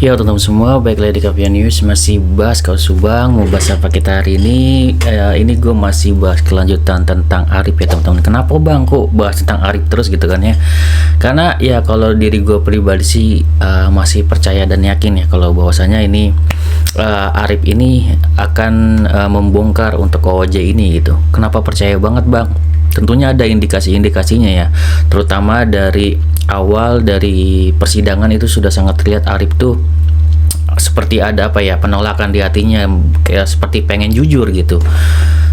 Ya teman-teman semua, baik lagi di Kapia News. Masih bahas Kaus Subang. Mau bahas apa kita hari ini? Ini gue masih bahas kelanjutan tentang Arif ya teman-teman. Kenapa bang kok bahas tentang Arif terus gitu kan ya? Karena ya kalau diri gue pribadi sih masih percaya dan yakin ya kalau bahwasanya ini Arif ini akan membongkar untuk OJ ini gitu. Kenapa percaya banget bang? Tentunya ada indikasi-indikasinya ya, terutama dari awal dari persidangan itu sudah sangat terlihat Arif tuh seperti ada penolakan di hatinya, kayak seperti pengen jujur gitu,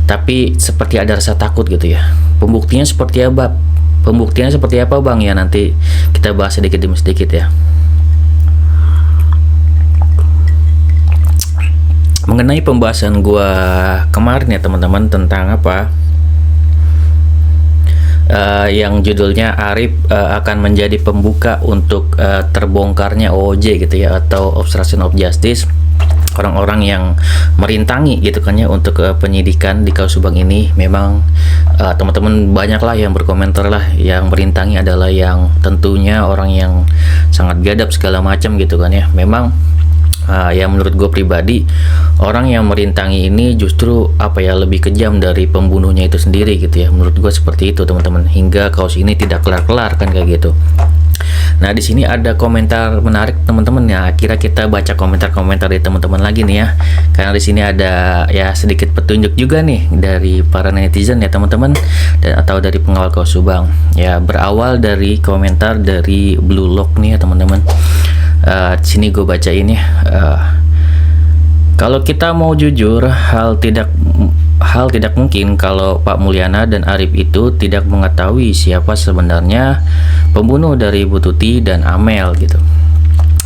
tapi seperti ada rasa takut gitu ya. Pembuktiannya seperti apa? Bang ya, nanti kita bahas sedikit demi sedikit ya. Mengenai pembahasan gua kemarin ya teman-teman tentang yang judulnya Arif akan menjadi pembuka untuk terbongkarnya OJ gitu ya, atau obstruction of justice, orang-orang yang merintangi gitu kan ya untuk penyidikan di Kaus Subang ini. Memang teman-teman banyak lah yang berkomentar lah, yang merintangi adalah yang tentunya orang yang sangat biadab segala macam gitu kan ya. Memang yang menurut gue pribadi, orang yang merintangi ini justru lebih kejam dari pembunuhnya itu sendiri gitu ya. Menurut gue seperti itu teman-teman, hingga kasus ini tidak kelar-kelar kan kayak gitu. Nah di sini ada komentar menarik teman-teman ya. Kira kita baca komentar-komentar dari teman-teman lagi nih ya, karena di sini ada ya sedikit petunjuk juga nih dari para netizen ya teman-teman, dan atau dari pengawal Kaus Subang ya. Berawal dari komentar dari Blue Lock nih ya teman-teman. Di sini gue baca ini. Kalau kita mau jujur, hal tidak mungkin kalau Pak Mulyana dan Arif itu tidak mengetahui siapa sebenarnya pembunuh dari Bu Tuti dan Amel gitu.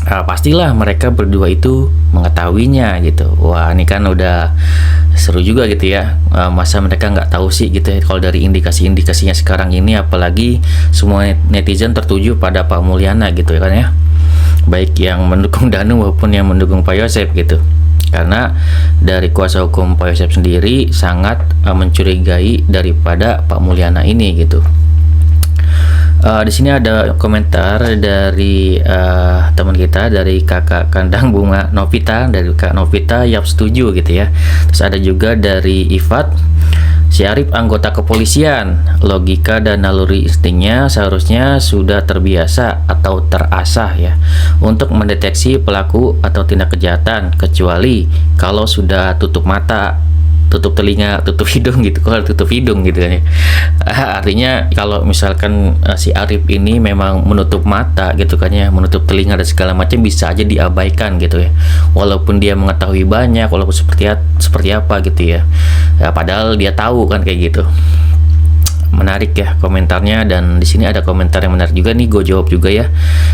Pastilah mereka berdua itu mengetahuinya gitu. Wah ini kan udah seru juga gitu ya. Masa mereka nggak tahu sih gitu ya, kalau dari indikasi-indikasinya sekarang ini, apalagi semua netizen tertuju pada Pak Mulyana gitu ya kan ya, baik yang mendukung Danu maupun yang mendukung Pak Yosef gitu. Karena dari kuasa hukum Pak Yosef sendiri sangat mencurigai daripada Pak Mulyana ini gitu. Di sini ada komentar dari teman kita, dari kakak kandang bunga Novita, dari Kak Novita yap setuju gitu ya. Terus ada juga dari Ifat, si Arif anggota kepolisian, logika dan naluri instingnya seharusnya sudah terbiasa atau terasah ya untuk mendeteksi pelaku atau tindak kejahatan, kecuali kalau sudah tutup mata, tutup telinga, tutup hidung gitu. Kalau tutup hidung gitu ya, artinya kalau misalkan si Arif ini memang menutup mata gitu kan ya, menutup telinga dan segala macam, bisa aja diabaikan gitu ya, walaupun dia mengetahui banyak, walaupun seperti apa gitu ya, padahal dia tahu kan kayak gitu. Menarik ya komentarnya. Dan di sini ada komentar yang menarik juga nih, gue jawab juga ya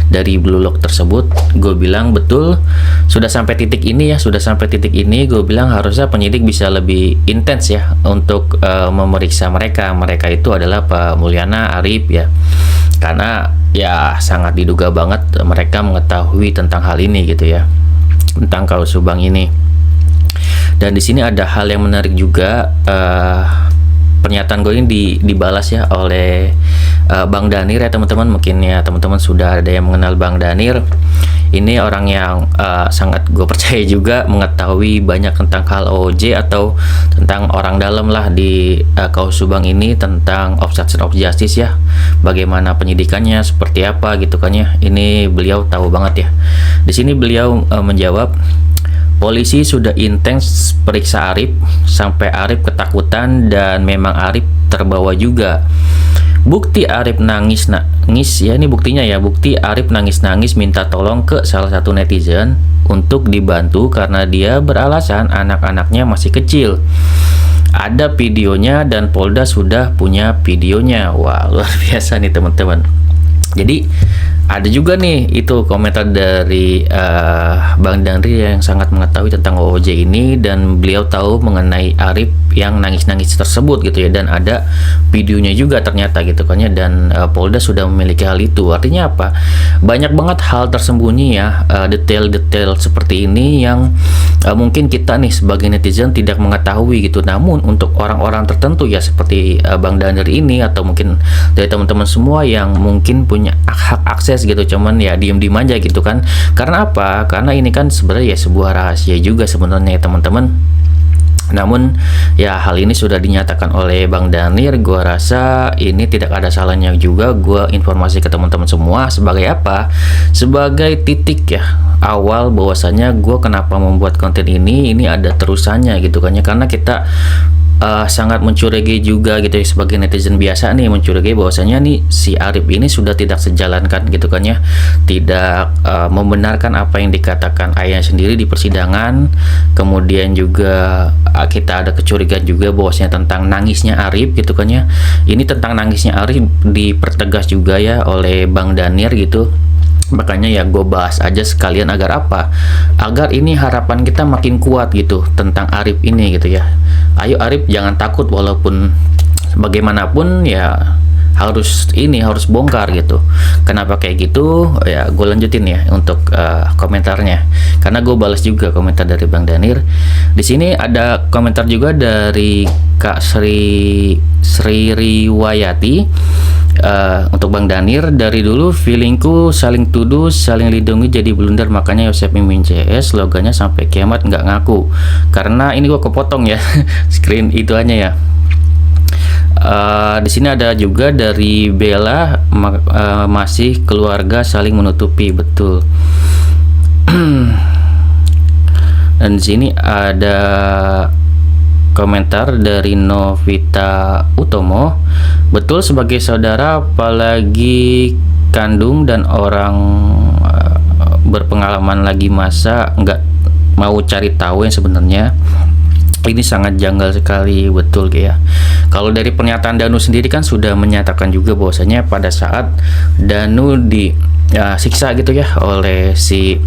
dari Blue Lock tersebut. Gue bilang betul, sudah sampai titik ini ya, gue bilang harusnya penyidik bisa lebih intens ya untuk memeriksa mereka itu adalah Pak Mulyana, Arif ya, karena ya sangat diduga banget mereka mengetahui tentang hal ini gitu ya, tentang Kaus Subang ini. Dan di sini ada hal yang menarik juga. Pernyataan gue ini dibalas ya oleh Bang Danir ya teman-teman. Mungkin ya teman-teman sudah ada yang mengenal Bang Danir. Ini orang yang sangat gue percaya juga mengetahui banyak tentang hal OJ atau tentang orang dalam lah di Kaus Subang ini, tentang obstruction of justice ya, bagaimana penyidikannya seperti apa gitu kan ya. Ini beliau tahu banget ya. Di sini beliau menjawab, polisi sudah intens periksa Arif sampai Arif ketakutan, dan memang Arif terbawa juga. Bukti Arif nangis ya, ini buktinya ya, bukti Arif nangis minta tolong ke salah satu netizen untuk dibantu karena dia beralasan anak-anaknya masih kecil. Ada videonya dan Polda sudah punya videonya. Wah luar biasa nih teman-teman. Jadi ada juga nih itu komentar dari Bang Dandri yang sangat mengetahui tentang OJ ini, dan beliau tahu mengenai Arif yang nangis-nangis tersebut gitu ya, dan ada videonya juga ternyata gitu kan ya, dan Polda sudah memiliki hal itu. Artinya apa? Banyak banget hal tersembunyi ya, detail-detail seperti ini yang mungkin kita nih sebagai netizen tidak mengetahui gitu. Namun untuk orang-orang tertentu ya seperti Bang Danir ini, atau mungkin dari teman-teman semua yang mungkin punya hak akses gitu, cuman ya diem-diem aja gitu kan. Karena apa? Karena ini kan sebenarnya ya sebuah rahasia juga sebenarnya ya teman-teman. Namun ya hal ini sudah dinyatakan oleh Bang Danir, gua rasa ini tidak ada salahnya juga gua informasi ke teman-teman semua. Sebagai apa? Sebagai titik ya awal bahwasanya gua kenapa membuat konten ini ada terusannya gitu kan ya. Karena kita sangat mencurigai juga gitu ya, sebagai netizen biasa nih mencurigai bahwasanya nih si Arif ini sudah tidak sejalankan gitu kan ya, tidak membenarkan apa yang dikatakan ayahnya sendiri di persidangan. Kemudian juga kita ada kecurigaan juga bahwasanya tentang nangisnya Arif gitu kan ya. Ini tentang nangisnya Arif dipertegas juga ya oleh Bang Danir gitu. Makanya ya gue bahas aja sekalian, agar apa? Agar ini harapan kita makin kuat gitu tentang Arif ini gitu ya. Ayo Arif, jangan takut, walaupun bagaimanapun ya harus bongkar gitu. Kenapa kayak gitu? Ya gue lanjutin ya untuk komentarnya, karena gue balas juga komentar dari Bang Danir. Di sini ada komentar juga dari Kak Sri Riwayati. Untuk Bang Danir, dari dulu feelingku saling tuduh saling lindungi jadi blunder, makanya Yosep Mimin CS slogannya sampai kiamat nggak ngaku. Karena ini gua kepotong ya screen itu aja ya. Di sini ada juga dari Bella, masih keluarga saling menutupi, betul. Dan di sini ada komentar dari Novita Utomo, betul sebagai saudara apalagi kandung dan orang berpengalaman lagi, masa nggak mau cari tahu yang sebenarnya. Ini sangat janggal sekali, betul ya. Kalau dari pernyataan Danu sendiri kan sudah menyatakan juga bahwasanya pada saat Danu disiksa gitu ya oleh si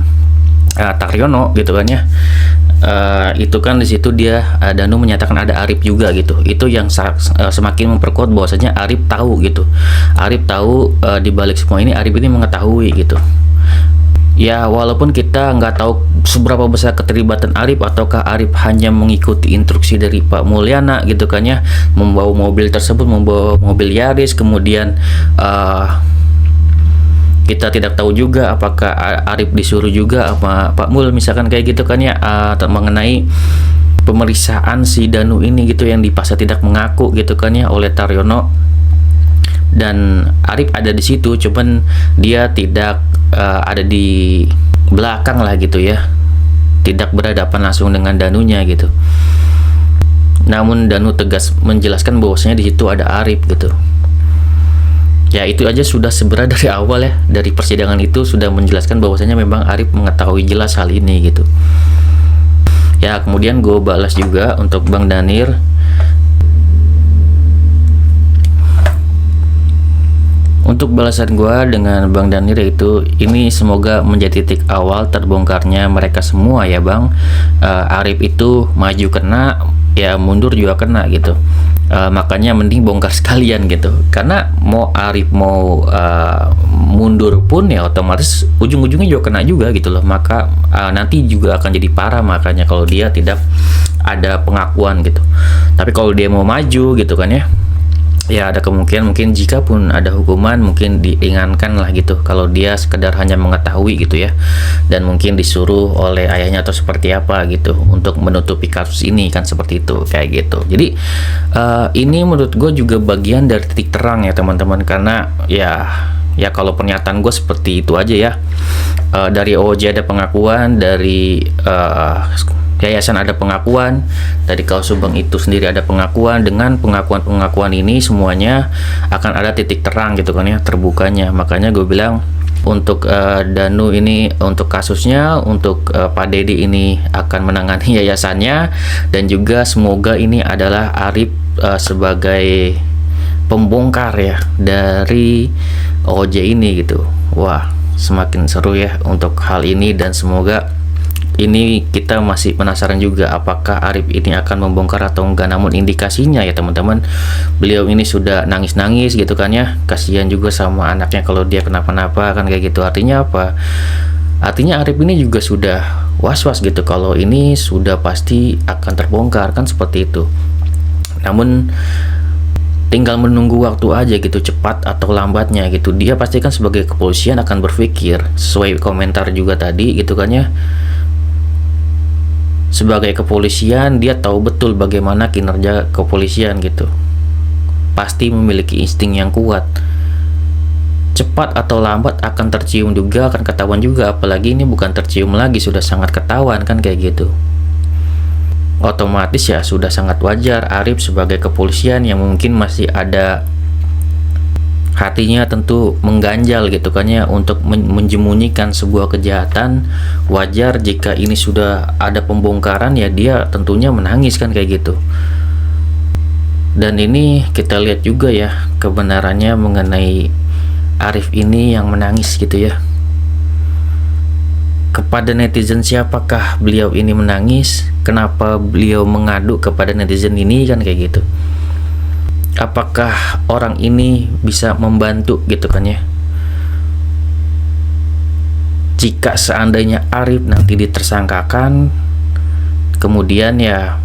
Taryono gitu kan ya, itu kan di situ dia Danu menyatakan ada Arif juga gitu. Itu yang semakin memperkuat bahwasanya Arif tahu gitu. Arif tahu di balik semua ini Arif ini mengetahui gitu. Ya walaupun kita nggak tahu seberapa besar keterlibatan Arif, ataukah Arif hanya mengikuti instruksi dari Pak Mulyana gitu kan ya, membawa mobil tersebut, membawa mobil Yaris. Kemudian kita tidak tahu juga apakah Arif disuruh juga sama Pak Mul misalkan kayak gitu kan ya, mengenai pemeriksaan si Danu ini gitu, yang dipaksa tidak mengaku gitu kan ya oleh Taryono. Dan Arif ada di situ, cuman dia tidak ada di belakang lah gitu ya, tidak berhadapan langsung dengan Danunya gitu. Namun Danu tegas menjelaskan bahwasanya di situ ada Arif gitu. Ya itu aja sudah sebenarnya dari awal ya, dari persidangan itu sudah menjelaskan bahwasanya memang Arif mengetahui jelas hal ini gitu. Ya kemudian gue balas juga untuk Bang Danir. Untuk balasan gue dengan Bang Danir yaitu, ini semoga menjadi titik awal terbongkarnya mereka semua ya Bang. Arif itu maju kena, ya mundur juga kena gitu. Makanya mending bongkar sekalian gitu. Karena mau Arif mau mundur pun ya otomatis ujung-ujungnya juga kena juga gitu loh. Maka nanti juga akan jadi parah, makanya kalau dia tidak ada pengakuan gitu. Tapi kalau dia mau maju gitu kan ya ada kemungkinan mungkin jika pun ada hukuman mungkin diringankan lah gitu, kalau dia sekedar hanya mengetahui gitu ya, dan mungkin disuruh oleh ayahnya atau seperti apa gitu untuk menutupi kasus ini kan, seperti itu kayak gitu. Jadi ini menurut gue juga bagian dari titik terang ya teman-teman, karena ya kalau pernyataan gue seperti itu aja ya. Dari OJ ada pengakuan, dari yayasan ada pengakuan, dari Kaus Subang itu sendiri ada pengakuan. Dengan pengakuan-pengakuan ini semuanya akan ada titik terang gitu kan ya, terbukanya. Makanya gue bilang untuk Danu ini, untuk kasusnya, untuk Pak Dedi ini akan menangani yayasannya, dan juga semoga ini adalah Arif sebagai pembongkar ya dari OJ ini gitu. Wah semakin seru ya untuk hal ini, dan semoga ini kita masih penasaran juga apakah Arif ini akan membongkar atau enggak. Namun indikasinya ya teman-teman, beliau ini sudah nangis-nangis gitu kan ya, kasihan juga sama anaknya kalau dia kenapa-napa kan kayak gitu. Artinya apa? Artinya Arif ini juga sudah was-was gitu kalau ini sudah pasti akan terbongkar, kan seperti itu. Namun tinggal menunggu waktu aja gitu, cepat atau lambatnya gitu. Dia pasti kan sebagai kepolisian akan berpikir sesuai komentar juga tadi gitu kan ya. Sebagai kepolisian dia tahu betul bagaimana kinerja kepolisian gitu. Pasti memiliki insting yang kuat. Cepat atau lambat akan tercium juga, akan ketahuan juga. Apalagi ini bukan tercium lagi, sudah sangat ketahuan kan kayak gitu. Otomatis ya sudah sangat wajar Arif sebagai kepolisian yang mungkin masih ada hatinya tentu mengganjal gitu kan ya, untuk menjemunyikan sebuah kejahatan. Wajar jika ini sudah ada pembongkaran ya dia tentunya menangis kan kayak gitu. Dan ini kita lihat juga ya kebenarannya mengenai Arif ini yang menangis gitu ya. Kepada netizen siapakah beliau ini menangis? Kenapa beliau mengadu kepada netizen ini kan kayak gitu? Apakah orang ini bisa membantu gitu kan ya? Jika seandainya Arif nanti ditersangkakan, kemudian ya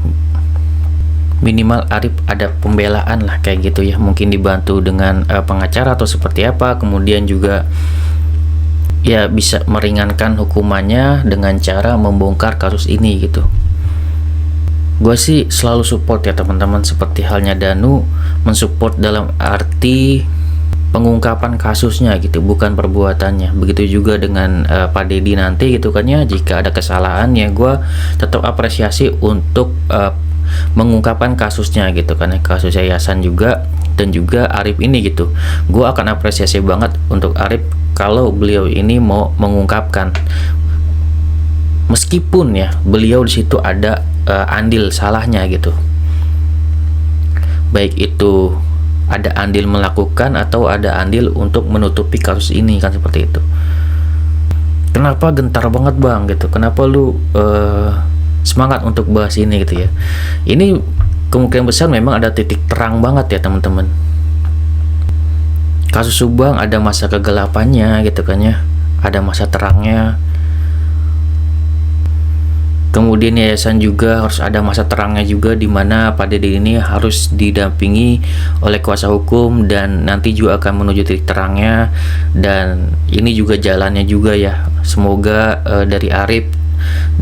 minimal Arif ada pembelaan lah kayak gitu ya, mungkin dibantu dengan pengacara atau seperti apa, kemudian juga ya bisa meringankan hukumannya dengan cara membongkar kasus ini gitu. Gue sih selalu support ya teman-teman, seperti halnya Danu mensupport dalam arti pengungkapan kasusnya gitu, bukan perbuatannya. Begitu juga dengan Pak Deddy nanti gitu kan ya, jika ada kesalahan ya gue tetap apresiasi untuk mengungkapkan kasusnya gitu kan ya, kasus yayasan juga dan juga Arif ini gitu. Gue akan apresiasi banget untuk Arif kalau beliau ini mau mengungkapkan, meskipun ya beliau di situ ada andil salahnya gitu, baik itu ada andil melakukan atau ada andil untuk menutupi kasus ini kan seperti itu. Kenapa gentar banget bang gitu, kenapa lu semangat untuk bahas ini gitu ya. Ini kemungkinan besar memang ada titik terang banget ya teman-teman. Kasus Subang ada masa kegelapannya gitu kan ya, ada masa terangnya. Kemudian yayasan juga harus ada masa terangnya juga, di mana Pak Deddy ini harus didampingi oleh kuasa hukum dan nanti juga akan menuju titik terangnya. Dan ini juga jalannya juga ya, semoga dari Arif,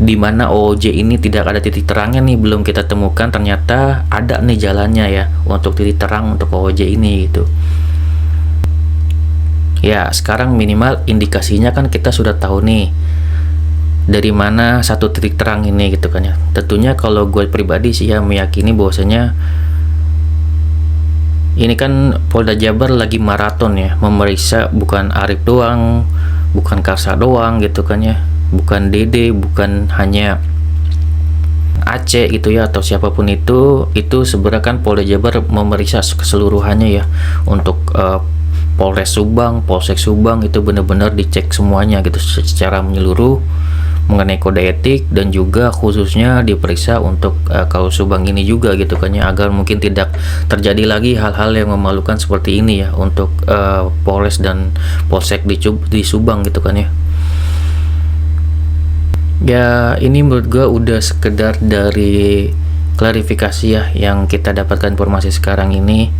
di mana OOJ ini tidak ada titik terangnya nih, belum kita temukan, ternyata ada nih jalannya ya untuk titik terang untuk OOJ ini gitu. Ya sekarang minimal indikasinya kan kita sudah tahu nih dari mana satu titik terang ini gitu kan ya. Tentunya kalau gue pribadi sih ya meyakini bahwasanya ini kan Polda Jabar lagi maraton ya, memeriksa bukan Arif doang, bukan Karsa doang gitu kan ya, bukan Dede, bukan hanya Aceh gitu ya, atau siapapun itu sebenarnya kan Polda Jabar memeriksa keseluruhannya ya, untuk Polres Subang, Polsek Subang itu benar-benar dicek semuanya gitu secara menyeluruh mengenai kode etik, dan juga khususnya diperiksa untuk kasus Subang ini juga gitu kan ya, agar mungkin tidak terjadi lagi hal-hal yang memalukan seperti ini ya untuk Polres dan Polsek di Subang gitu kan ya. Ya ini menurut gue udah sekedar dari klarifikasi ya yang kita dapatkan informasi sekarang ini.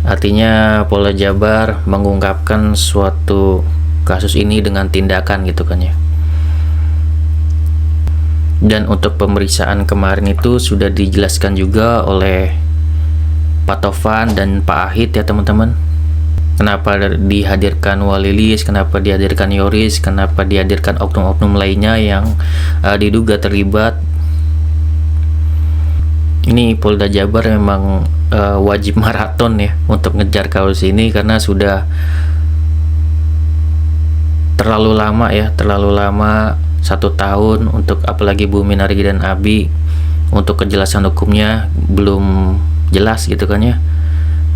Artinya Polda Jabar mengungkapkan suatu kasus ini dengan tindakan gitu kan ya. Dan untuk pemeriksaan kemarin itu sudah dijelaskan juga oleh Pak Tovan dan Pak Ahid ya teman-teman. Kenapa dihadirkan Walilis, kenapa dihadirkan Yoris, kenapa dihadirkan oknum-oknum lainnya yang diduga terlibat. Ini Polda Jabar memang wajib maraton ya untuk ngejar kasus ini, karena sudah terlalu lama ya, terlalu lama 1 tahun untuk, apalagi Bu Minargi dan Abi, untuk kejelasan hukumnya belum jelas gitu kan ya.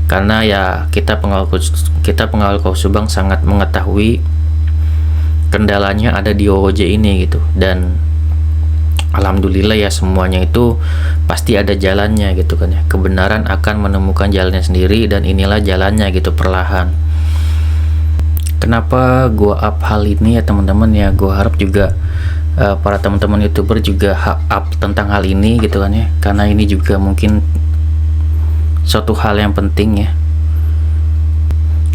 Karena ya kita pengawal kasus Subang sangat mengetahui kendalanya ada di OOJ ini gitu, dan alhamdulillah ya semuanya itu pasti ada jalannya gitu kan ya. Kebenaran akan menemukan jalannya sendiri, dan inilah jalannya gitu, perlahan. Kenapa gua up hal ini ya teman-teman ya, gua harap juga para teman-teman YouTuber juga up tentang hal ini gitu kan ya, karena ini juga mungkin suatu hal yang penting ya,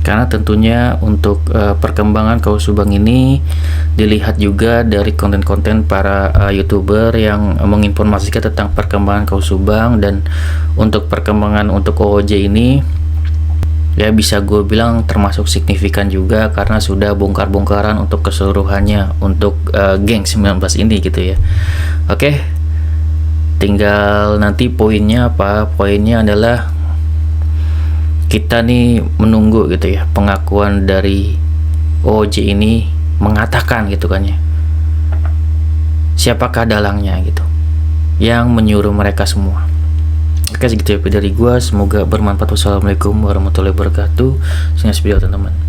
karena tentunya untuk perkembangan Kaus Subang ini dilihat juga dari konten-konten para YouTuber yang menginformasikan tentang perkembangan Kaus Subang. Dan untuk perkembangan untuk OOJ ini ya bisa gue bilang termasuk signifikan juga, karena sudah bongkar-bongkaran untuk keseluruhannya untuk geng 19 ini gitu ya. Oke, tinggal nanti poinnya apa. Poinnya adalah kita nih menunggu gitu ya, pengakuan dari OOJ ini mengatakan gitu kan ya, siapakah dalangnya gitu yang menyuruh mereka semua. Oke, segitu ya dari gua, semoga bermanfaat. Wassalamualaikum warahmatullahi wabarakatuh. Sekian video teman-teman.